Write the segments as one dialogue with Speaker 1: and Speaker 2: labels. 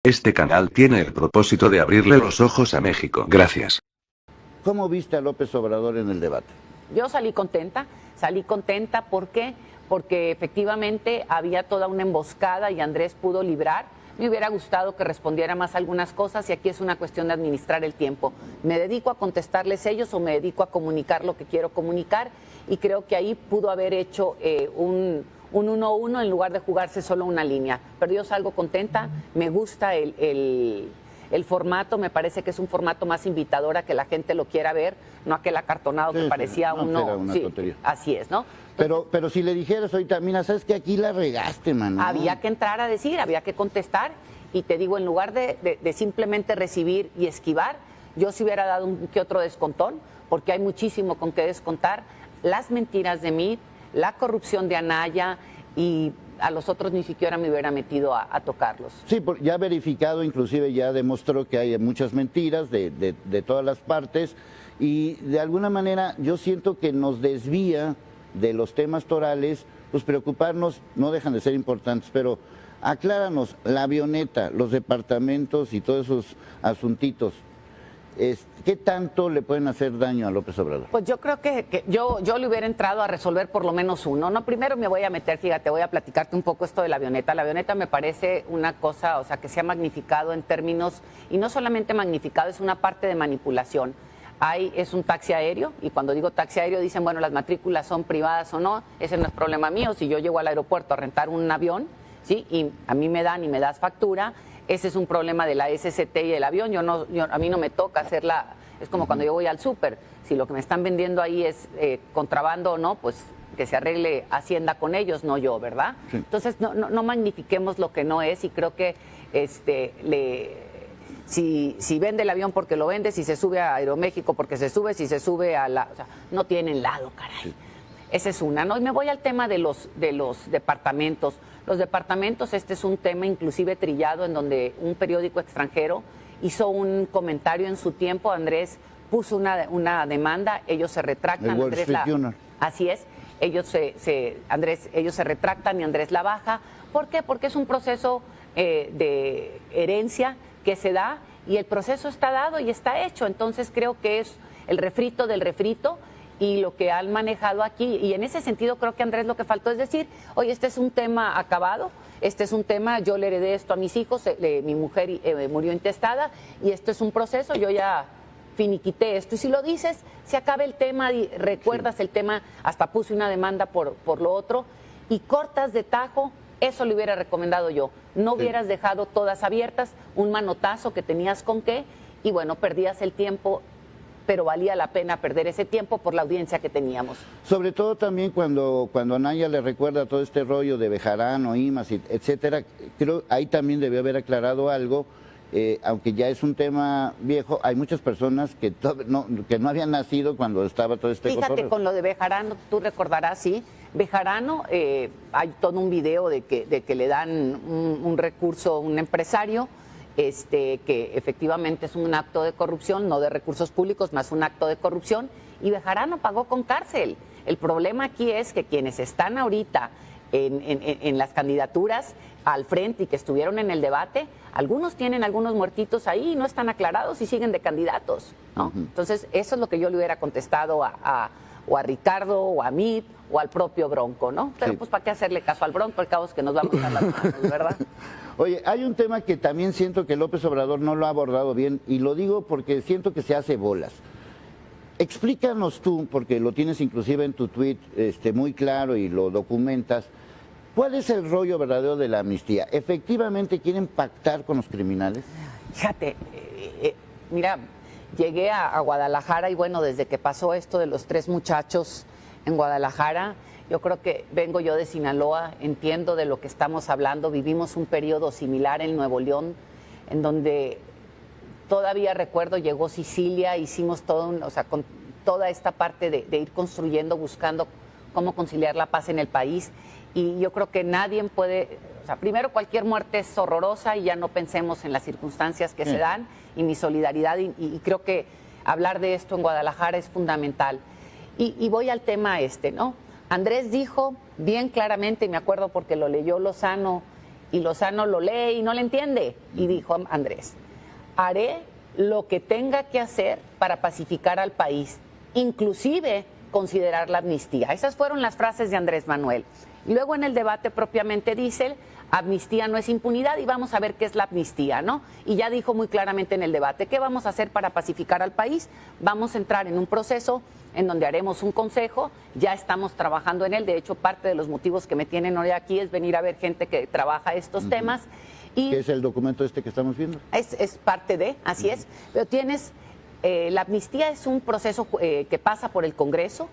Speaker 1: Este canal tiene el propósito de abrirle los ojos a México. Gracias.
Speaker 2: ¿Cómo viste a López Obrador en el debate?
Speaker 3: Yo salí contenta, ¿por qué? Porque efectivamente había toda una emboscada y Andrés pudo librar. Me hubiera gustado que respondiera más algunas cosas y aquí es una cuestión de administrar el tiempo. ¿Me dedico a contestarles ellos o me dedico a comunicar lo que quiero comunicar? Y creo que ahí pudo haber hecho un 1-1 en lugar de jugarse solo una línea. Pero yo salgo contenta, me gusta el formato, me parece que es un formato más invitador a que la gente lo quiera ver, no aquel acartonado que parecía
Speaker 2: una
Speaker 3: sí,
Speaker 2: tontería.
Speaker 3: Así es, ¿no? Entonces,
Speaker 2: pero si le dijeras ahorita, mira, sabes que aquí la regaste, mano.
Speaker 3: había que entrar a decir, había que contestar, y te digo, en lugar de simplemente recibir y esquivar, yo sí hubiera dado un que otro descontón, porque hay muchísimo con qué descontar, las mentiras de mí, la corrupción de Anaya, y a los otros ni siquiera me hubiera metido a tocarlos.
Speaker 2: Sí, ya verificado, inclusive ya demostró que hay muchas mentiras de todas las partes, y de alguna manera yo siento que nos desvía de los temas torales. Pues preocuparnos no dejan de ser importantes, pero acláranos, la avioneta, los departamentos y todos esos asuntitos, ¿qué tanto le pueden hacer daño a López Obrador?
Speaker 3: Pues yo creo que yo le hubiera entrado a resolver por lo menos uno. No, primero me voy a meter, fíjate, voy a platicarte un poco esto de la avioneta. La avioneta me parece una cosa, o sea, que se ha magnificado en términos, y no solamente magnificado, es una parte de manipulación. Es un taxi aéreo, y cuando digo taxi aéreo dicen, bueno, las matrículas son privadas o no, ese no es problema mío. Si yo llego al aeropuerto a rentar un avión, ¿sí? Y a mí me dan y me das factura, ese es un problema de la SCT y el avión. A mí no me toca hacerla, es como cuando yo voy al súper, si lo que me están vendiendo ahí es contrabando o no, pues que se arregle Hacienda con ellos, no yo, ¿verdad? Sí. Entonces no magnifiquemos lo que no es, y creo que si vende el avión porque lo vende, si se sube a Aeroméxico porque se sube, si se sube a o sea, no tienen lado, caray. Sí. Esa es una, ¿no? Y me voy al tema de los departamentos. Los departamentos, este es un tema inclusive trillado, en donde un periódico extranjero hizo un comentario en su tiempo. Andrés puso una demanda, ellos se retractan.
Speaker 2: El Wall Street Journal.
Speaker 3: Así es, ellos se retractan y Andrés la baja. ¿Por qué? Porque es un proceso de herencia que se da, y el proceso está dado y está hecho. Entonces creo que es el refrito del refrito, y lo que han manejado aquí, y en ese sentido creo que Andrés lo que faltó es decir, oye, este es un tema acabado, este es un tema, yo le heredé esto a mis hijos, mi mujer murió intestada, y esto es un proceso, yo ya finiquité esto. Y si lo dices, se acaba el tema, y recuerdas el tema, hasta puse una demanda por lo otro, y cortas de tajo. Eso le hubiera recomendado yo. No hubieras dejado todas abiertas, un manotazo que tenías con qué, y bueno, perdías el tiempo, pero valía la pena perder ese tiempo por la audiencia que teníamos.
Speaker 2: Sobre todo también cuando Anaya le recuerda todo este rollo de Bejarano, Imas, etcétera, creo ahí también debió haber aclarado algo. Aunque ya es un tema viejo, hay muchas personas que no habían nacido cuando estaba todo este
Speaker 3: Fíjate,
Speaker 2: cotorreo.
Speaker 3: Con lo de Bejarano, tú recordarás, sí, Bejarano, hay todo un video de que le dan un recurso a un empresario, que efectivamente es un acto de corrupción, no de recursos públicos, más un acto de corrupción, y Bejarano pagó con cárcel. El problema aquí es que quienes están ahorita en las candidaturas al frente y que estuvieron en el debate, algunos tienen algunos muertitos ahí y no están aclarados y siguen de candidatos, ¿no? Entonces, eso es lo que yo le hubiera contestado o a Ricardo, o a mí, o al propio Bronco, ¿no? Pero pues, ¿para qué hacerle caso al Bronco? Al cabo es que nos vamos a las manos, ¿verdad?
Speaker 2: Oye, hay un tema que también siento que López Obrador no lo ha abordado bien, y lo digo porque siento que se hace bolas. Explícanos tú, porque lo tienes inclusive en tu tweet muy claro y lo documentas, ¿cuál es el rollo verdadero de la amnistía? ¿Efectivamente quieren pactar con los criminales?
Speaker 3: Fíjate, mira, llegué a Guadalajara, y bueno, desde que pasó esto de los 3 muchachos en Guadalajara, yo creo que vengo yo de Sinaloa, entiendo de lo que estamos hablando, vivimos un periodo similar en Nuevo León, en donde todavía recuerdo, llegó Sicilia, hicimos todo, con toda esta parte de ir construyendo, buscando cómo conciliar la paz en el país, y yo creo que nadie puede, primero, cualquier muerte es horrorosa, y ya no pensemos en las circunstancias que se dan, y mi solidaridad, y creo que hablar de esto en Guadalajara es fundamental. Y voy al tema ¿no? Andrés dijo bien claramente, y me acuerdo porque lo leyó Lozano, Y Lozano lo lee y no le entiende. Y dijo Andrés, haré lo que tenga que hacer para pacificar al país, inclusive considerar la amnistía. Esas fueron las frases de Andrés Manuel. Y luego en el debate propiamente dice, amnistía no es impunidad y vamos a ver qué es la amnistía, ¿no? Y ya dijo muy claramente en el debate, ¿qué vamos a hacer para pacificar al país? Vamos a entrar en un proceso en donde haremos un consejo, ya estamos trabajando en él, de hecho parte de los motivos que me tienen hoy aquí es venir a ver gente que trabaja estos temas. Y
Speaker 2: ¿qué es el documento que estamos viendo?
Speaker 3: Es parte de, así es, pero tienes, la amnistía es un proceso que pasa por el Congreso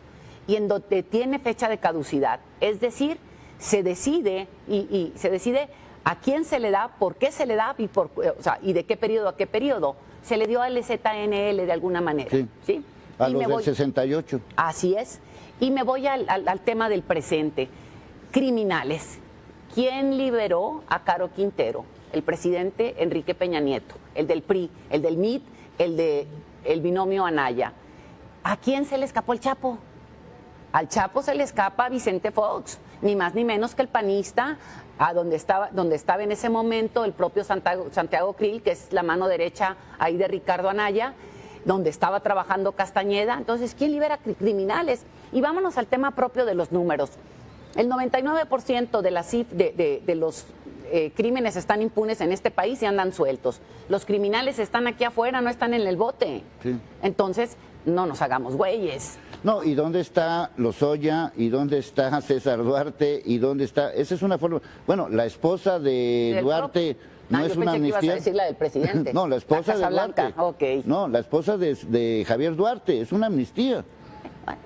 Speaker 3: y en donde tiene fecha de caducidad, es decir, se decide y se decide a quién se le da, por qué se le da y de qué periodo a qué periodo. Se le dio al ZNL de alguna manera. ¿Sí?
Speaker 2: A los del 68.
Speaker 3: Así es. Y me voy al tema del presente. Criminales. ¿Quién liberó a Caro Quintero? El presidente Enrique Peña Nieto, el del PRI, el del MIT, el binomio Anaya. ¿A quién se le escapó el Chapo? Al Chapo se le escapa Vicente Fox, ni más ni menos que el panista, a donde estaba en ese momento el propio Santiago Krill, que es la mano derecha ahí de Ricardo Anaya, donde estaba trabajando Castañeda. Entonces, ¿quién libera criminales? Y vámonos al tema propio de los números. El 99% de los crímenes están impunes en este país y andan sueltos. Los criminales están aquí afuera, no están en el bote.
Speaker 2: Sí.
Speaker 3: Entonces, no nos hagamos güeyes.
Speaker 2: No, ¿y dónde está Lozoya? ¿Y dónde está César Duarte? ¿Y dónde está? Esa es una forma. Bueno, la esposa de Duarte no es una amnistía.
Speaker 3: Yo pensé que ibas a decir la del presidente.
Speaker 2: No, la esposa de Duarte.
Speaker 3: Okay.
Speaker 2: No, la esposa de Javier Duarte, es una amnistía.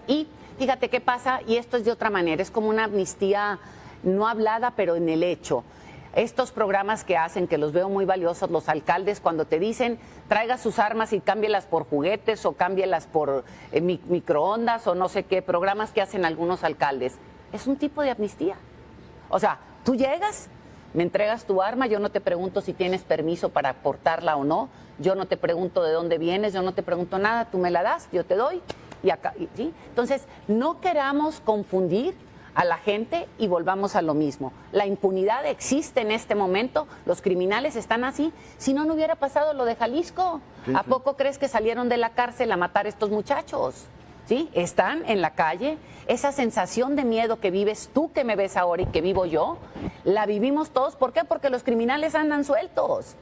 Speaker 3: Y fíjate qué pasa, y esto es de otra manera, es como una amnistía no hablada, pero en el hecho. Estos programas que hacen, que los veo muy valiosos, los alcaldes, cuando te dicen traiga sus armas y cámbielas por juguetes o cámbielas por microondas o no sé qué, programas que hacen algunos alcaldes, es un tipo de amnistía. O sea, tú llegas, me entregas tu arma, yo no te pregunto si tienes permiso para portarla o no, yo no te pregunto de dónde vienes, yo no te pregunto nada, tú me la das, yo te doy y acá, ¿sí? Entonces, no queramos confundir a la gente y volvamos a lo mismo. La impunidad existe en este momento, los criminales están así, si no, no hubiera pasado lo de Jalisco. Sí, ¿a poco crees que salieron de la cárcel a matar a estos muchachos? ¿Sí? Están en la calle, esa sensación de miedo que vives tú, que me ves ahora y que vivo yo, la vivimos todos. ¿Por qué? Porque los criminales andan sueltos.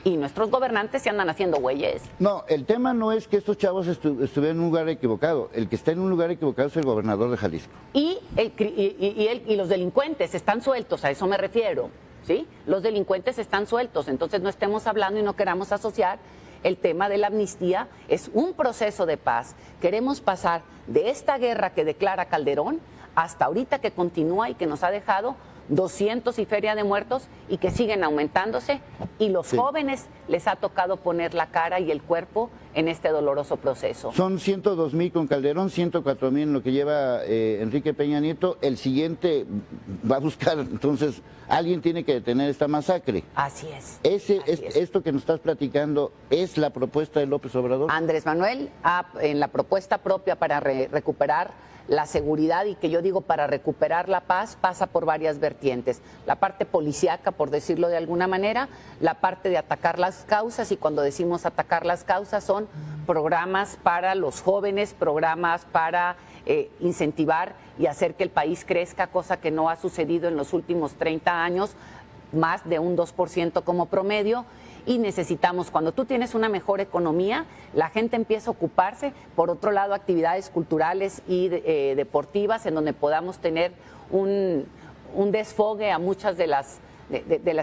Speaker 3: Y nuestros gobernantes se andan haciendo güeyes.
Speaker 2: No, el tema no es que estos chavos estuvieran en un lugar equivocado. El que está en un lugar equivocado es el gobernador de Jalisco.
Speaker 3: Y los delincuentes están sueltos, a eso me refiero, ¿sí? Los delincuentes están sueltos, entonces no estemos hablando y no queramos asociar el tema de la amnistía. Es un proceso de paz. Queremos pasar de esta guerra que declara Calderón hasta ahorita, que continúa y que nos ha dejado 200 y feria de muertos y que siguen aumentándose, y los jóvenes les ha tocado poner la cara y el cuerpo en este doloroso proceso.
Speaker 2: Son 102,000 con Calderón, 104,000 en lo que lleva Enrique Peña Nieto. El siguiente va a buscar, entonces alguien tiene que detener esta masacre.
Speaker 3: Así es.
Speaker 2: Esto que nos estás platicando es la propuesta de López Obrador.
Speaker 3: Andrés Manuel, en la propuesta propia para recuperar la seguridad, y que yo digo para recuperar la paz, pasa por varias vertientes. La parte policíaca, por decirlo de alguna manera, la parte de atacar las causas, y cuando decimos atacar las causas son programas para los jóvenes, programas para incentivar y hacer que el país crezca, cosa que no ha sucedido en los últimos 30 años, más de un 2% como promedio. Y necesitamos, cuando tú tienes una mejor economía, la gente empieza a ocuparse, por otro lado, actividades culturales y deportivas, en donde podamos tener un desfogue a muchas de las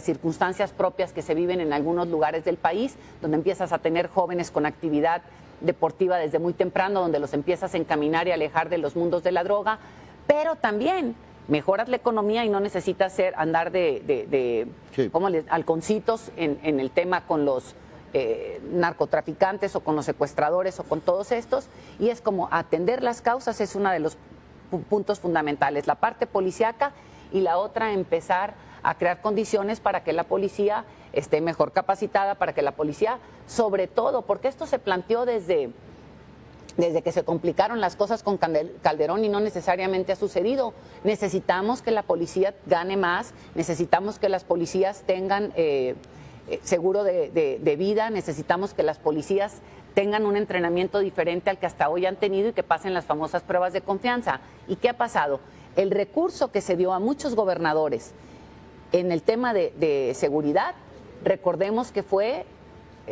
Speaker 3: circunstancias propias que se viven en algunos lugares del país, donde empiezas a tener jóvenes con actividad deportiva desde muy temprano, donde los empiezas a encaminar y alejar de los mundos de la droga, pero también mejoras la economía y no necesitas andar ¿cómo halconcitos en el tema con los narcotraficantes o con los secuestradores o con todos estos. Y es como atender las causas, es uno de los puntos fundamentales, la parte policíaca, y la otra, empezar a crear condiciones para que la policía esté mejor capacitada, para que la policía, sobre todo, porque esto se planteó desde desde que se complicaron las cosas con Calderón y no necesariamente ha sucedido. Necesitamos que la policía gane más, necesitamos que las policías tengan seguro de vida, necesitamos que las policías tengan un entrenamiento diferente al que hasta hoy han tenido y que pasen las famosas pruebas de confianza. ¿Y qué ha pasado? El recurso que se dio a muchos gobernadores en el tema de seguridad, recordemos que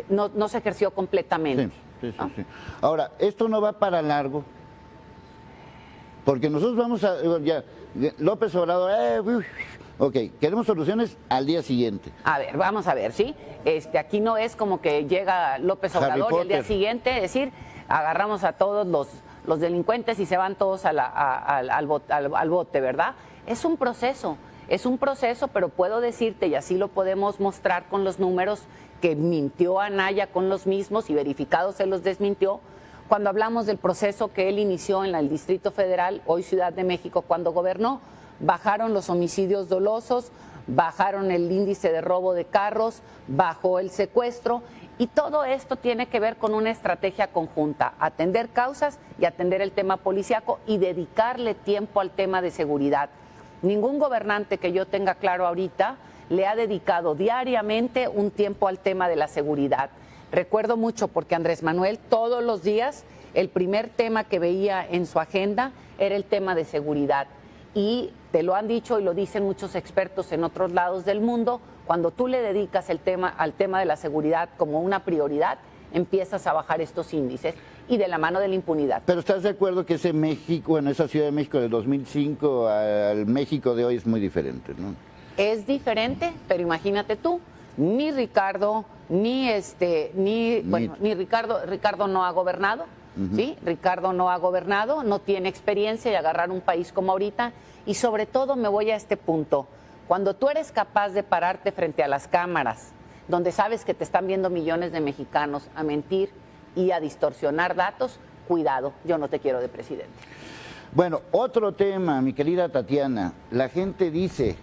Speaker 3: no se ejerció completamente.
Speaker 2: Sí. Ahora, esto no va para largo, porque nosotros vamos a, ya, López Obrador, ok, queremos soluciones al día siguiente.
Speaker 3: A ver, vamos a ver, ¿sí? Aquí no es como que llega López Obrador y al día siguiente, es decir, agarramos a todos los delincuentes y se van todos al bote, ¿verdad? Es un proceso, pero puedo decirte, y así lo podemos mostrar con los números, que mintió Anaya con los mismos y verificado se los desmintió, cuando hablamos del proceso que él inició en el Distrito Federal, hoy Ciudad de México, cuando gobernó. Bajaron los homicidios dolosos, bajaron el índice de robo de carros, bajó el secuestro, y todo esto tiene que ver con una estrategia conjunta, atender causas y atender el tema policíaco y dedicarle tiempo al tema de seguridad. Ningún gobernante que yo tenga claro ahorita le ha dedicado diariamente un tiempo al tema de la seguridad. Recuerdo mucho porque Andrés Manuel todos los días el primer tema que veía en su agenda era el tema de seguridad. Y te lo han dicho y lo dicen muchos expertos en otros lados del mundo, cuando tú le dedicas al tema de la seguridad como una prioridad, empiezas a bajar estos índices y de la mano de la impunidad.
Speaker 2: Pero ¿estás de acuerdo que ese México, en esa Ciudad de México del 2005 al México de hoy es muy diferente, ¿no?
Speaker 3: Es diferente, pero imagínate tú, ni Ricardo, ni Ricardo no ha gobernado, ¿sí? Ricardo no ha gobernado, no tiene experiencia de agarrar un país como ahorita, y sobre todo me voy a este punto, cuando tú eres capaz de pararte frente a las cámaras, donde sabes que te están viendo millones de mexicanos, a mentir y a distorsionar datos, cuidado, yo no te quiero de presidente.
Speaker 2: Bueno, otro tema, mi querida Tatiana, la gente dice,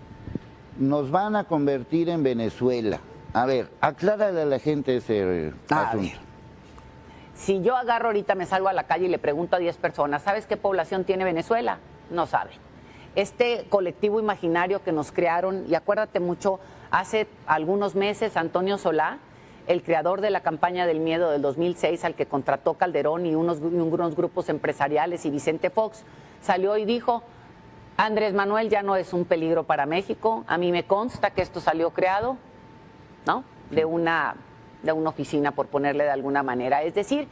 Speaker 2: nos van a convertir en Venezuela. A ver, aclárale a la gente ese asunto.
Speaker 3: Ver. Si yo agarro ahorita, me salgo a la calle y le pregunto a 10 personas, ¿sabes qué población tiene Venezuela? No saben. Este colectivo imaginario que nos crearon, y acuérdate mucho, hace algunos meses Antonio Solá, el creador de la campaña del miedo del 2006, al que contrató Calderón y unos grupos empresariales, y Vicente Fox, salió y dijo, Andrés Manuel ya no es un peligro para México, a mí me consta que esto salió creado, ¿no?, de una oficina, por ponerle de alguna manera. Es decir,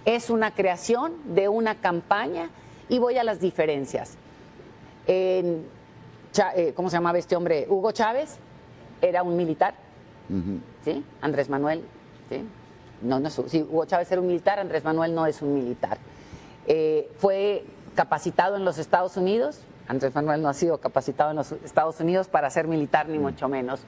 Speaker 3: es una creación de una campaña, y voy a las diferencias. ¿Cómo se llamaba este hombre? Hugo Chávez era un militar, ¿sí? Andrés Manuel, ¿sí? Sí, Hugo Chávez era un militar, Andrés Manuel no es un militar. Fue capacitado en los Estados Unidos, Andrés Manuel no ha sido capacitado en los Estados Unidos para ser militar, ni mucho menos.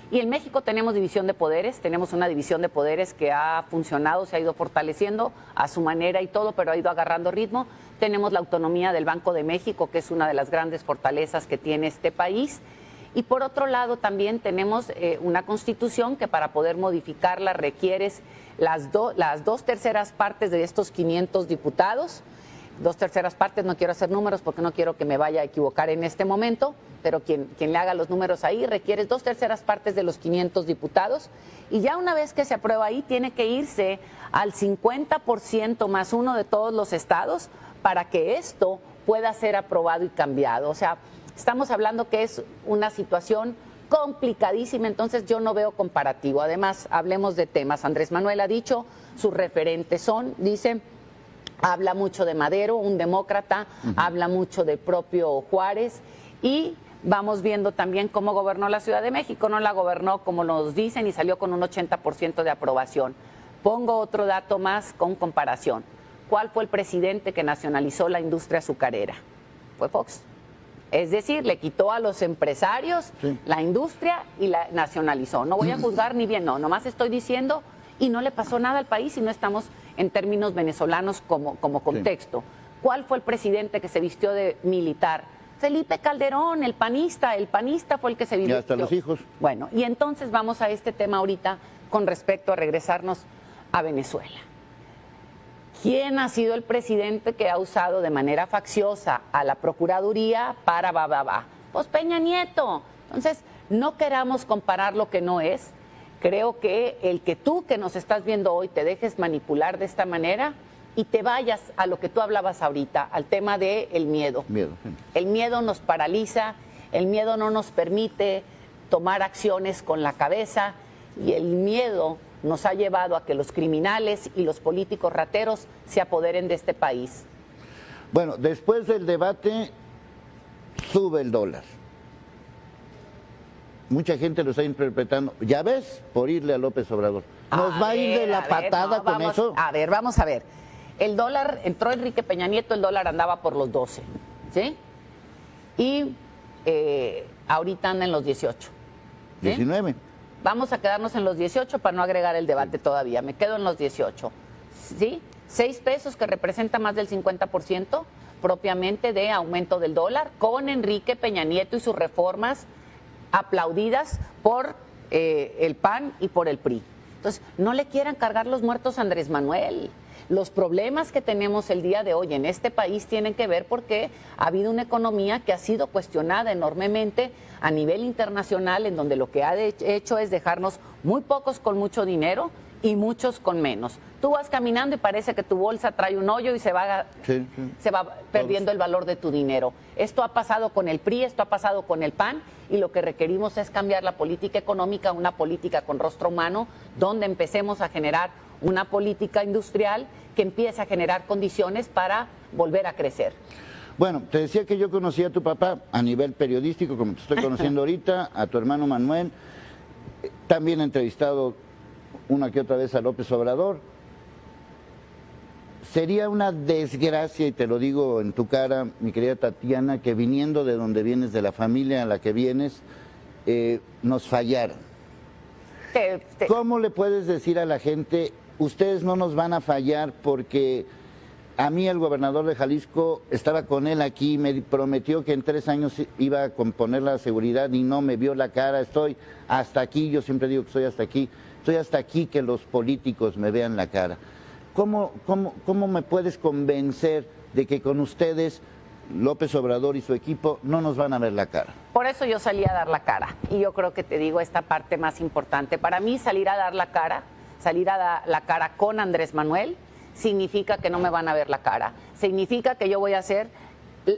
Speaker 3: Y en México tenemos división de poderes, tenemos una división de poderes que ha funcionado, se ha ido fortaleciendo a su manera y todo, pero ha ido agarrando ritmo. Tenemos la autonomía del Banco de México, que es una de las grandes fortalezas que tiene este país. Y por otro lado también tenemos una constitución que para poder modificarla requieres las 2/3 partes de estos 500 diputados. 2/3 partes, no quiero hacer números porque no quiero que me vaya a equivocar en este momento, pero quien le haga los números ahí, requiere 2/3 partes de los 500 diputados, y ya una vez que se aprueba ahí, tiene que irse al 50% más uno de todos los estados para que esto pueda ser aprobado y cambiado. O sea, estamos hablando que es una situación complicadísima, entonces yo no veo comparativo. Además, hablemos de temas. Andrés Manuel ha dicho, sus referentes son, dice, habla mucho de Madero, un demócrata, habla mucho de propio Juárez, y vamos viendo también cómo gobernó la Ciudad de México. No la gobernó como nos dicen y salió con un 80% de aprobación. Pongo otro dato más con comparación. ¿Cuál fue el presidente que nacionalizó la industria azucarera? Fue Fox. Es decir, le quitó a los empresarios la industria y la nacionalizó. No voy a juzgar ni bien, no, nomás estoy diciendo, y no le pasó nada al país, y no estamos en términos venezolanos como contexto. ¿Cuál fue el presidente que se vistió de militar? Felipe Calderón, el panista fue el que se vistió.
Speaker 2: Y hasta los hijos.
Speaker 3: Bueno, y entonces vamos a este tema ahorita con respecto a regresarnos a Venezuela. ¿Quién ha sido el presidente que ha usado de manera facciosa a la Procuraduría para Pues Peña Nieto. Entonces, no queramos comparar lo que no es. Creo que el que tú que nos estás viendo hoy te dejes manipular de esta manera y te vayas a lo que tú hablabas ahorita, al tema del miedo. El miedo nos paraliza, el miedo no nos permite tomar acciones con la cabeza y el miedo nos ha llevado a que los criminales y los políticos rateros se apoderen de este país.
Speaker 2: Bueno, después del debate sube el dólar. Mucha gente lo está interpretando, ya ves, por irle a López Obrador. ¿Nos va a ir de la patada con eso?
Speaker 3: A ver, vamos a ver. El dólar, entró Enrique Peña Nieto, el dólar andaba por los 12, ¿sí? Y ahorita anda en los 18. ¿sí?
Speaker 2: 19.
Speaker 3: Vamos a quedarnos en los 18 para no agregar el debate todavía. Me quedo en los 18, ¿sí? 6 pesos que representa más del 50% propiamente de aumento del dólar con Enrique Peña Nieto y sus reformas aplaudidas por el PAN y por el PRI. Entonces, no le quieran cargar los muertos a Andrés Manuel. Los problemas que tenemos el día de hoy en este país tienen que ver porque ha habido una economía que ha sido cuestionada enormemente a nivel internacional, en donde lo que ha hecho es dejarnos muy pocos con mucho dinero y muchos con menos. Tú vas caminando y parece que tu bolsa trae un hoyo y se va perdiendo el valor de tu dinero. Esto ha pasado con el PRI, esto ha pasado con el PAN, y lo que requerimos es cambiar la política económica, una política con rostro humano, donde empecemos a generar una política industrial que empiece a generar condiciones para volver a crecer.
Speaker 2: Bueno, te decía que yo conocí a tu papá a nivel periodístico, como te estoy conociendo ahorita, a tu hermano Manuel. También he entrevistado una que otra vez a López Obrador. Sería una desgracia, y te lo digo en tu cara, mi querida Tatiana, que viniendo de donde vienes, de la familia a la que vienes, nos fallaron. ¿Cómo le puedes decir a la gente, ustedes no nos van a fallar? Porque a mí el gobernador de Jalisco, estaba con él aquí, me prometió que en 3 años iba a componer la seguridad y no me vio la cara. Estoy hasta aquí, yo siempre digo que estoy hasta aquí que los políticos me vean la cara. ¿Cómo me puedes convencer de que con ustedes, López Obrador y su equipo, no nos van a ver la cara?
Speaker 3: Por eso yo salí a dar la cara, y yo creo que te digo esta parte más importante. Para mí salir a dar la cara, la cara con Andrés Manuel, significa que no me van a ver la cara. Significa que yo voy a hacer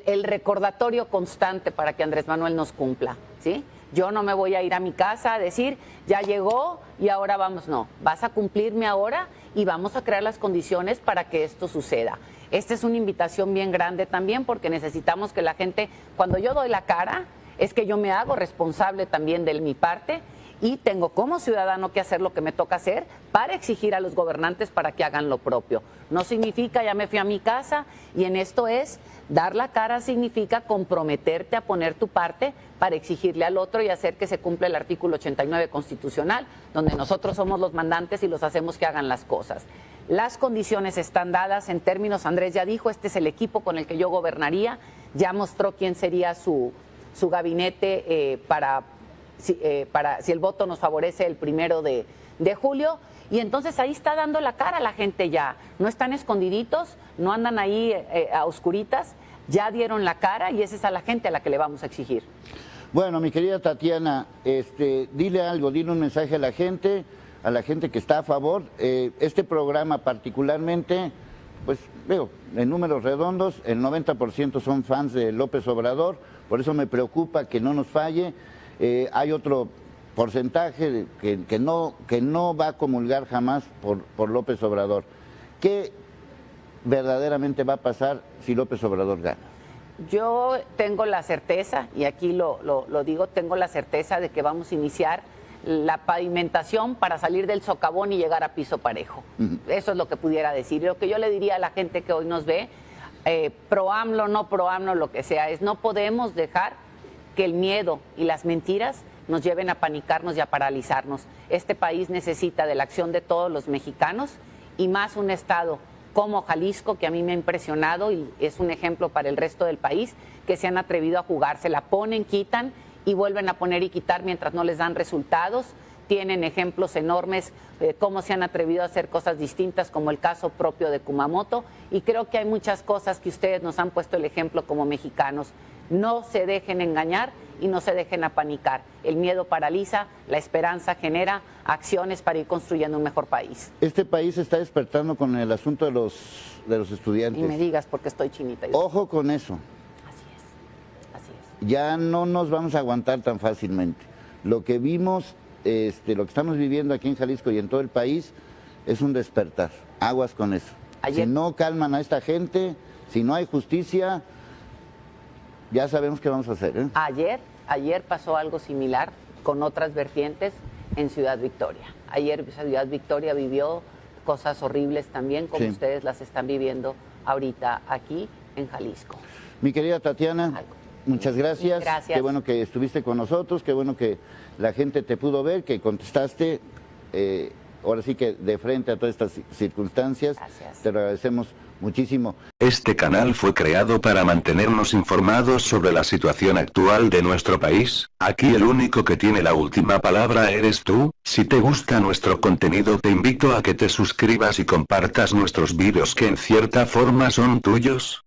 Speaker 3: el recordatorio constante para que Andrés Manuel nos cumpla, ¿sí? Yo no me voy a ir a mi casa a decir, ya llegó y ahora vamos. No, vas a cumplirme ahora y vamos a crear las condiciones para que esto suceda. Esta es una invitación bien grande también, porque necesitamos que la gente, cuando yo doy la cara, es que yo me hago responsable también de mi parte y tengo como ciudadano que hacer lo que me toca hacer para exigir a los gobernantes para que hagan lo propio. No significa ya me fui a mi casa, y en esto es dar la cara, significa comprometerte a poner tu parte para exigirle al otro y hacer que se cumpla el artículo 89 constitucional, donde nosotros somos los mandantes y los hacemos que hagan las cosas. Las condiciones están dadas en términos, Andrés ya dijo, este es el equipo con el que yo gobernaría, ya mostró quién sería su gabinete si el voto nos favorece el 1 de julio, y entonces ahí está dando la cara la gente ya, no están escondiditos, no andan ahí a oscuritas, ya dieron la cara, y esa es a la gente a la que le vamos a exigir.
Speaker 2: Bueno, mi querida Tatiana, dile algo, dile un mensaje a la gente que está a favor. Este programa particularmente, pues veo, en números redondos, el 90% son fans de López Obrador, por eso me preocupa que no nos falle. Hay otro porcentaje que no va a comulgar jamás por López Obrador. ¿Qué verdaderamente va a pasar si López Obrador gana?
Speaker 3: Yo tengo la certeza, y aquí lo digo, tengo la certeza de que vamos a iniciar la pavimentación para salir del socavón y llegar a piso parejo. Eso es lo que pudiera decir. Lo que yo le diría a la gente que hoy nos ve, pro AMLO, no pro AMLO, lo que sea, es no podemos dejar que el miedo y las mentiras nos lleven a panicarnos y a paralizarnos. Este país necesita de la acción de todos los mexicanos, y más un estado como Jalisco, que a mí me ha impresionado y es un ejemplo para el resto del país, que se han atrevido a jugar, se la ponen, quitan y vuelven a poner y quitar mientras no les dan resultados. tienen ejemplos enormes de cómo se han atrevido a hacer cosas distintas, como el caso propio de Kumamoto, y creo que hay muchas cosas que ustedes nos han puesto el ejemplo como mexicanos. No se dejen engañar y no se dejen apanicar. El miedo paraliza, la esperanza genera acciones para ir construyendo un mejor país.
Speaker 2: Este país está despertando con el asunto de los estudiantes.
Speaker 3: Y me digas porque estoy chinita.
Speaker 2: Ojo con eso.
Speaker 3: Así es.
Speaker 2: Ya no nos vamos a aguantar tan fácilmente. Lo que vimos, lo que estamos viviendo aquí en Jalisco y en todo el país, es un despertar. Aguas con eso. Si no calman a esta gente, si no hay justicia, ya sabemos qué vamos a hacer, ¿eh?
Speaker 3: Ayer pasó algo similar con otras vertientes en Ciudad Victoria. Ayer Ciudad Victoria vivió cosas horribles también, como ustedes las están viviendo ahorita aquí en Jalisco.
Speaker 2: Mi querida Tatiana, muchas gracias.
Speaker 3: Gracias.
Speaker 2: Qué bueno que estuviste con nosotros, qué bueno que la gente te pudo ver, que contestaste, ahora sí que de frente a todas estas circunstancias.
Speaker 3: Gracias.
Speaker 2: Te lo agradecemos muchísimo.
Speaker 1: Este canal fue creado para mantenernos informados sobre la situación actual de nuestro país. Aquí el único que tiene la última palabra eres tú. Si te gusta nuestro contenido, te invito a que te suscribas y compartas nuestros vídeos que en cierta forma son tuyos.